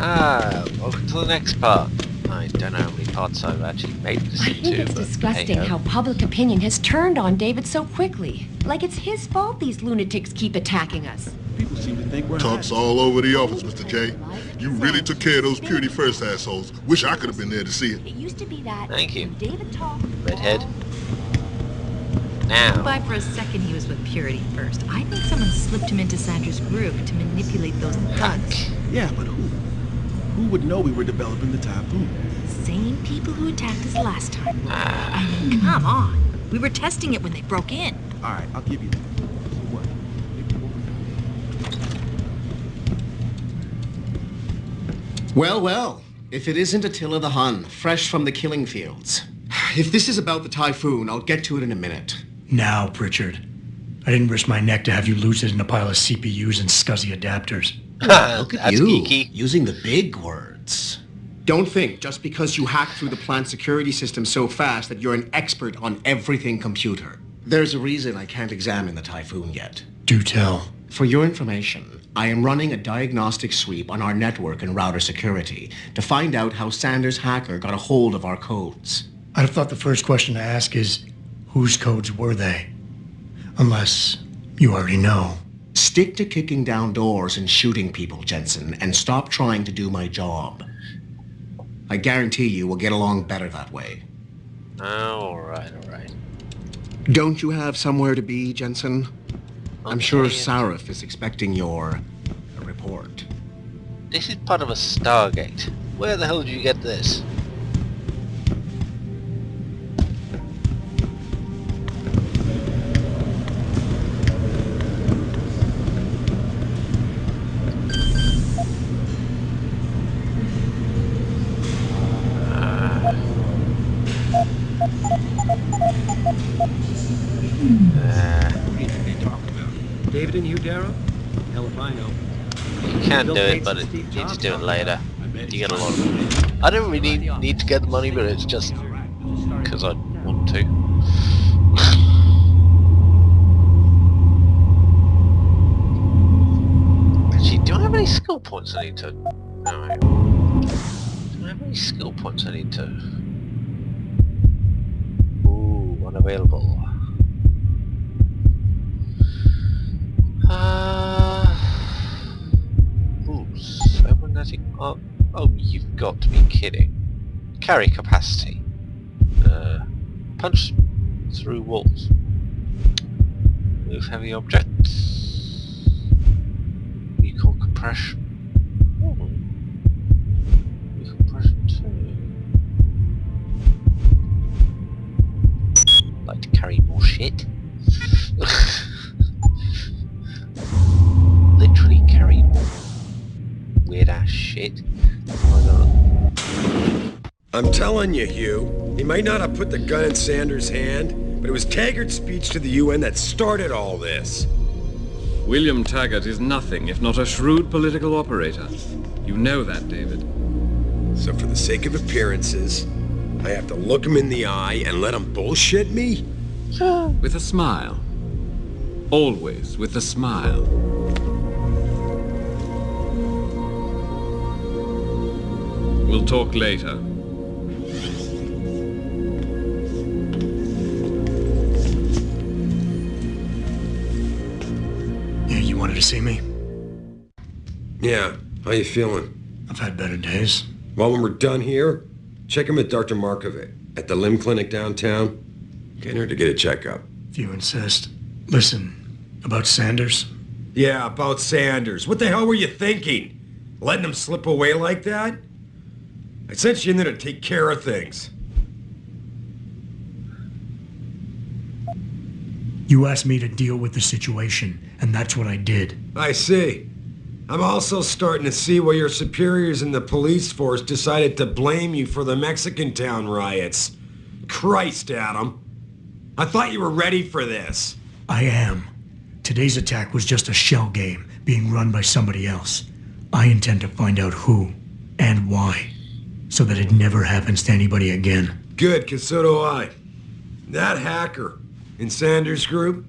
Welcome to the next part. I don't know how many parts I've actually made this I into, think it's but disgusting hey-ho. how public opinion has turned on David so quickly. Like it's his fault these lunatics keep attacking us. People seem to think we're Talks all over the office, Mr. J. You really took care of those Purity First assholes. Wish I could have been there to see it. It used to be that. Thank you. when David talked. Redhead. Now. By for a second he was with Purity First. I think someone slipped him into Sandra's group to manipulate those thugs. Yeah, but who? Who would know we were developing the typhoon? Same people who attacked us last time. I mean, come on. We were testing it when they broke in. All right, I'll give you that. So what? Well, if it isn't Attila the Hun, fresh from the killing fields. If this is about the typhoon, I'll get to it in a minute. Now, Pritchard. I didn't risk my neck to have you lose it in a pile of CPUs and scuzzy adapters. Look at That's you, geeky. using the big words. Don't think just because you hacked through the plant security system so fast that you're an expert on everything computer. There's a reason I can't examine the typhoon yet. Do tell. For your information, I am running a diagnostic sweep on our network and router security to find out how Sanders' hacker got a hold of our codes. I'd have thought the first question to ask is, whose codes were they? Unless you already know. Stick to kicking down doors and shooting people, Jensen, and stop trying to do my job. I guarantee you we'll get along better that way. Alright. Don't you have somewhere to be, Jensen? I'm sure Okay. Sarif is expecting your report. This is part of a Stargate. Where the hell did you get this? David and you, Darrow? Hell if I know. You can do it, but you just do it later. You get a lot of money. I don't really need to get the money, but it's just because I want to. Actually, do I have any skill points I need to... No. Do I have any skill points I need to... Ooh, unavailable. Ooh, cybernetic... Oh, you've got to be kidding. Carry capacity. Punch through walls. Move heavy objects. Recall compression. Ooh. Compression too. Like to carry more shit. Literally carry more weird ass shit. I'm telling you, Hugh, he might not have put the gun in Sanders' hand, but it was Taggart's speech to the UN that started all this. William Taggart is nothing if not a shrewd political operator. You know that, David. So for the sake of appearances, I have to look him in the eye and let him bullshit me? With a smile. Always with a smile. We'll talk later. Yeah, you wanted to see me? Yeah, how you feeling? I've had better days. Well, when we're done here, check him with Dr. Markovic at the limb clinic downtown. Get her to get a checkup. If you insist. Listen, about Sanders? Yeah, about Sanders. What the hell were you thinking? Letting him slip away like that? I sent you in there to take care of things. You asked me to deal with the situation, and that's what I did. I see. I'm also starting to see why your superiors in the police force decided to blame you for the Mexican town riots. Christ, Adam. I thought you were ready for this. I am. Today's attack was just a shell game being run by somebody else. I intend to find out who and why, so that it never happens to anybody again. Good, 'cause so do I. That hacker in Sanders' group,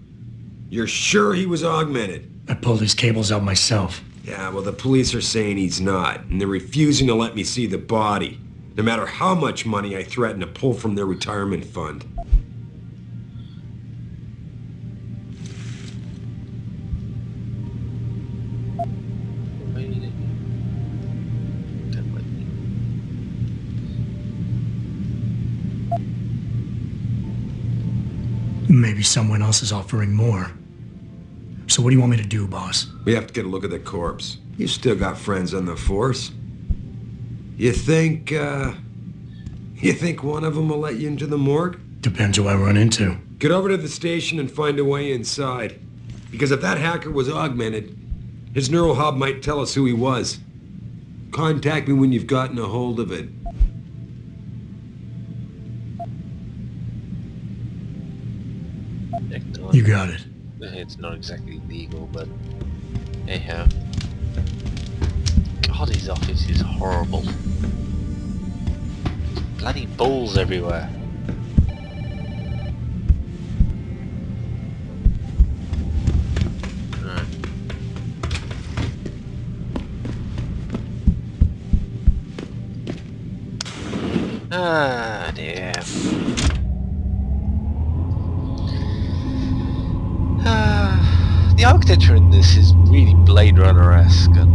you're sure he was augmented? I pulled his cables out myself. Yeah, well, the police are saying he's not, and they're refusing to let me see the body, no matter how much money I threaten to pull from their retirement fund. Maybe someone else is offering more. So what do you want me to do, boss? We have to get a look at the corpse. You still got friends on the force. You think one of them will let you into the morgue? Depends who I run into. Get over to the station and find a way inside. Because if that hacker was augmented, his neural hub might tell us who he was. Contact me when you've gotten a hold of it. You got it. It's not exactly legal, but anyhow. God, his office is horrible. There's bloody balls everywhere. Right. Ah, dear. The architecture in this is really Blade Runner-esque, and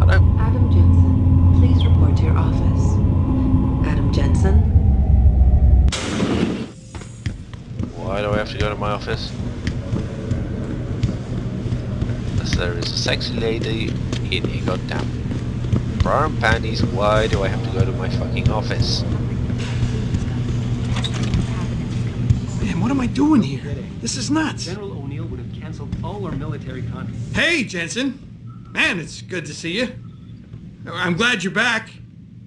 I don't... Adam Jensen, please report to your office. Adam Jensen? Why do I have to go to my office? Unless there is a sexy lady in here, goddamn. Bra and panties, why do I have to go to my fucking office? Man, what am I doing here? This is nuts. General O'Neill would have canceled all our military contracts. Hey, Jensen. Man, it's good to see you. I'm glad you're back.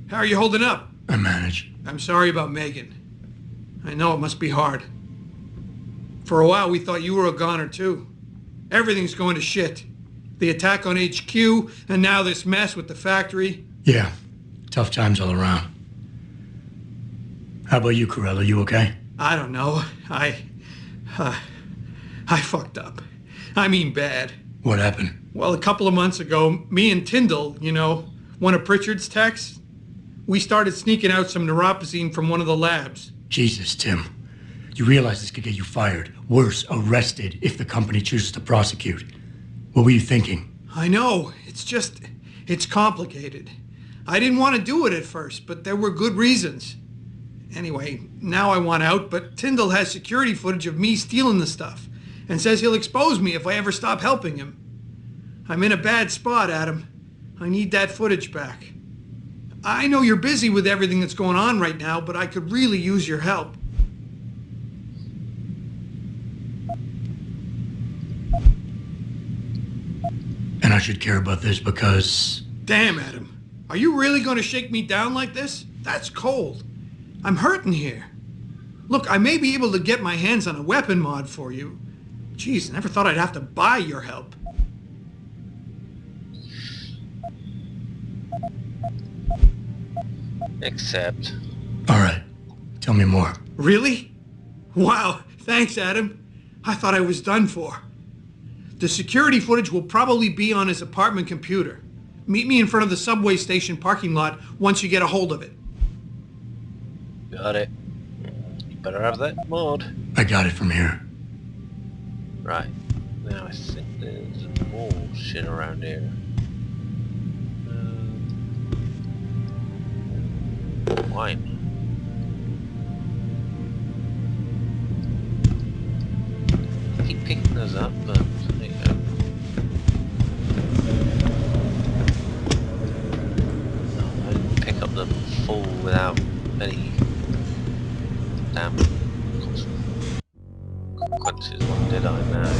How are you holding up? I manage. I'm sorry about Megan. I know it must be hard. For a while, we thought you were a goner, too. Everything's going to shit. The attack on HQ, and now this mess with the factory. Yeah, tough times all around. How about you, Corella? You okay? I don't know. I fucked up. I mean bad. What happened? Well, a couple of months ago, me and Tyndall, you know, one of Pritchard's techs, we started sneaking out some neuropozyne from one of the labs. Jesus, Tim. You realize this could get you fired. Worse, arrested if the company chooses to prosecute. What were you thinking? I know. It's complicated. I didn't want to do it at first, but there were good reasons. Anyway, now I want out, but Tyndall has security footage of me stealing the stuff and says he'll expose me if I ever stop helping him. I'm in a bad spot, Adam. I need that footage back. I know you're busy with everything that's going on right now, but I could really use your help. And I should care about this because... Damn, Adam. Are you really going to shake me down like this? That's cold. I'm hurting here. Look, I may be able to get my hands on a weapon mod for you. Jeez, never thought I'd have to buy your help. Except... Alright, tell me more. Really? Wow, thanks, Adam. I thought I was done for. The security footage will probably be on his apartment computer. Meet me in front of the subway station parking lot once you get a hold of it. Got it. You better have that mod. I got it from here. Right. Now I think there's more shit around here. Wine. I keep picking those up, but there you go. No, I didn't pick up them full without any damn consequences. What did I know?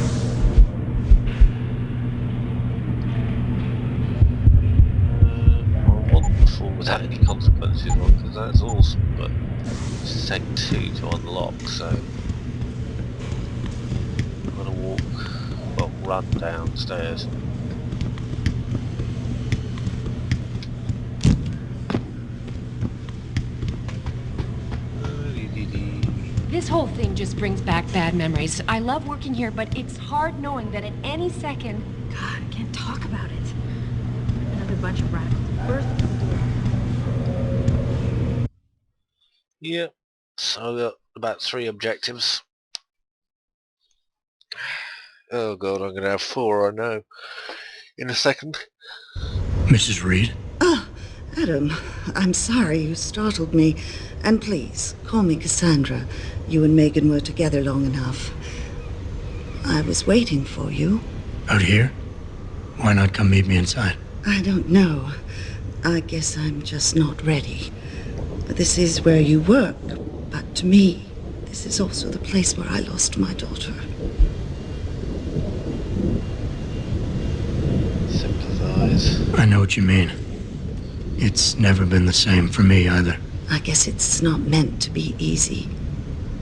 I want the full without any consequences one, because that's awesome, but it's take 2 to unlock, so I'm gonna walk, well, run downstairs. This whole thing just brings back bad memories. I love working here, but it's hard knowing that at any second... God, I can't talk about it. bunch of radicals. First, Yeah. So I've got about 3 objectives. Oh god, I'm gonna have 4, I know. In a second. Mrs. Reed? Ah, Adam, I'm sorry you startled me. And please, call me Cassandra. You and Megan were together long enough. I was waiting for you. Out here? Why not come meet me inside? I don't know. I guess I'm just not ready. This is where you work, but to me, this is also the place where I lost my daughter. Sympathize. I know what you mean. It's never been the same for me either. I guess it's not meant to be easy.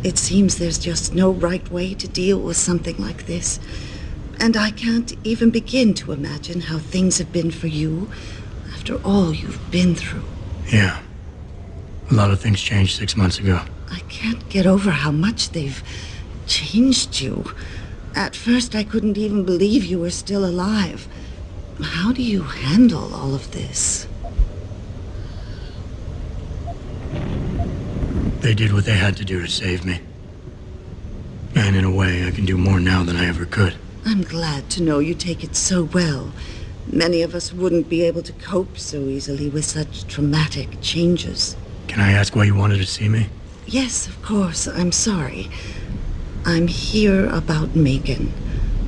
It seems there's just no right way to deal with something like this. And I can't even begin to imagine how things have been for you after all you've been through. Yeah. A lot of things changed 6 months ago. I can't get over how much they've changed you. At first, I couldn't even believe you were still alive. How do you handle all of this? They did what they had to do to save me. And in a way, I can do more now than I ever could. I'm glad to know you take it so well. Many of us wouldn't be able to cope so easily with such traumatic changes. Can I ask why you wanted to see me? Yes, of course. I'm sorry. I'm here about Megan.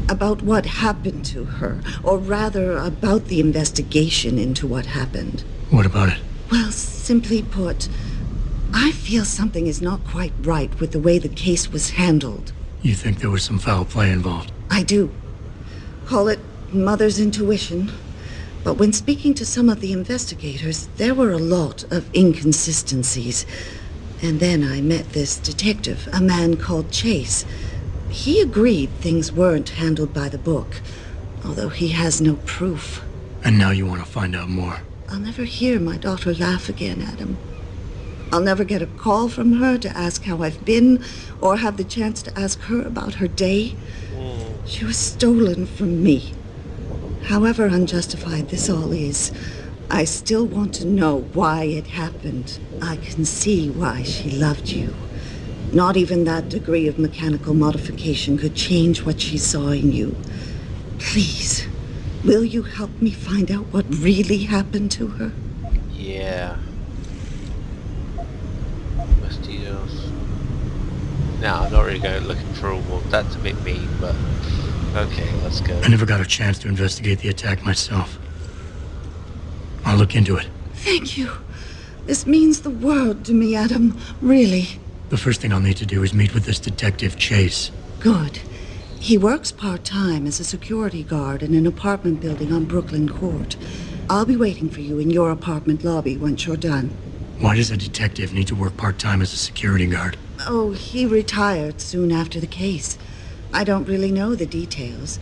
About what happened to her. Or rather, about the investigation into what happened. What about it? Well, simply put, I feel something is not quite right with the way the case was handled. You think there was some foul play involved? I do. Call it mother's intuition. But when speaking to some of the investigators, there were a lot of inconsistencies. And then I met this detective, a man called Chase. He agreed things weren't handled by the book, although he has no proof. And now you want to find out more? I'll never hear my daughter laugh again, Adam. I'll never get a call from her to ask how I've been, or have the chance to ask her about her day. She was stolen from me. However unjustified this all is, I still want to know why it happened. I can see why she loved you. Not even that degree of mechanical modification could change what she saw in you. Please, will you help me find out what really happened to her? Yeah. Mosquitoes. No, I'm not really going looking for a wolf. That's a bit mean, but okay, let's go. I never got a chance to investigate the attack myself. I'll look into it. Thank you. This means the world to me, Adam. Really. The first thing I'll need to do is meet with this detective, Chase. Good. He works part-time as a security guard in an apartment building on Brooklyn Court. I'll be waiting for you in your apartment lobby once you're done. Why does a detective need to work part-time as a security guard? Oh, he retired soon after the case. I don't really know the details.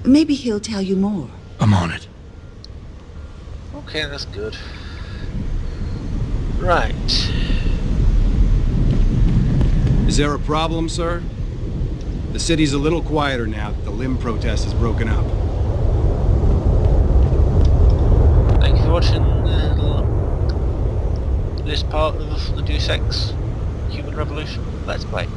Maybe he'll tell you more. I'm on it. Okay, that's good. Right. Is there a problem, sir? The city's a little quieter now that the limb protest has broken up. Thank you for watching this part of the Deus Ex Human Revolution Let's Play.